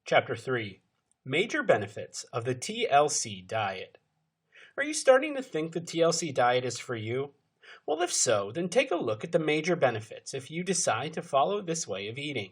Chapter 3 Major Benefits of the TLC Diet. Are you starting to think the TLC diet is for you? Well, if so, then take a look at the major benefits if you decide to follow this way of eating.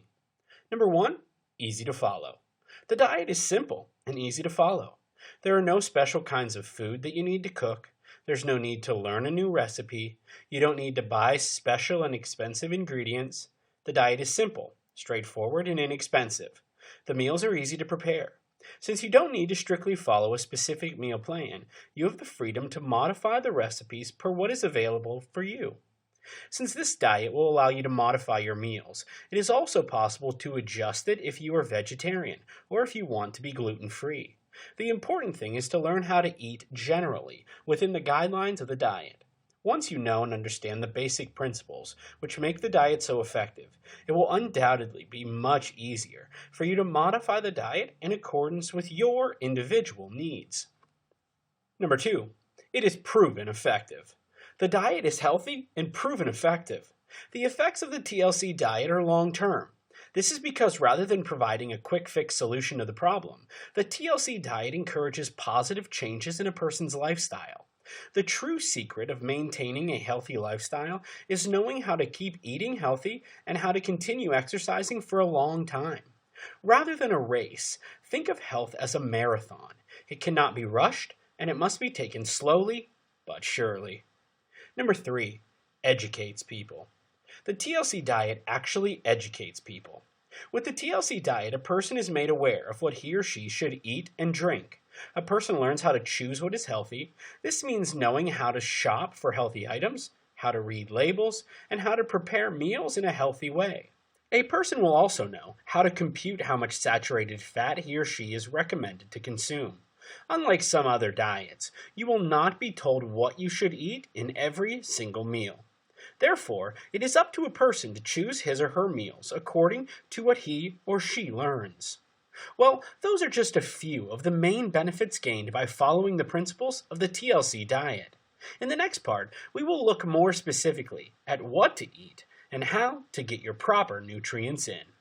Number 1, easy to follow. The diet is simple and easy to follow. There are no special kinds of food that you need to cook. There's no need to learn a new recipe. You don't need to buy special and expensive ingredients. The diet is simple, straightforward, and inexpensive. The meals are easy to prepare. Since you don't need to strictly follow a specific meal plan, you have the freedom to modify the recipes per what is available for you. Since this diet will allow you to modify your meals, it is also possible to adjust it if you are vegetarian or if you want to be gluten-free. The important thing is to learn how to eat generally within the guidelines of the diet. Once you know and understand the basic principles which make the diet so effective, it will undoubtedly be much easier for you to modify the diet in accordance with your individual needs. Number 2, it is proven effective. The diet is healthy and proven effective. The effects of the TLC diet are long-term. This is because rather than providing a quick fix solution to the problem, the TLC diet encourages positive changes in a person's lifestyle. The true secret of maintaining a healthy lifestyle is knowing how to keep eating healthy and how to continue exercising for a long time. Rather than a race, think of health as a marathon. It cannot be rushed, and it must be taken slowly but surely. Number 3, educates people. The TLC diet actually educates people. With the TLC diet, a person is made aware of what he or she should eat and drink. A person learns how to choose what is healthy. This means knowing how to shop for healthy items, how to read labels, and how to prepare meals in a healthy way. A person will also know how to compute how much saturated fat he or she is recommended to consume. Unlike some other diets, you will not be told what you should eat in every single meal. Therefore, it is up to a person to choose his or her meals according to what he or she learns. Well, those are just a few of the main benefits gained by following the principles of the TLC diet. In the next part, we will look more specifically at what to eat and how to get your proper nutrients in.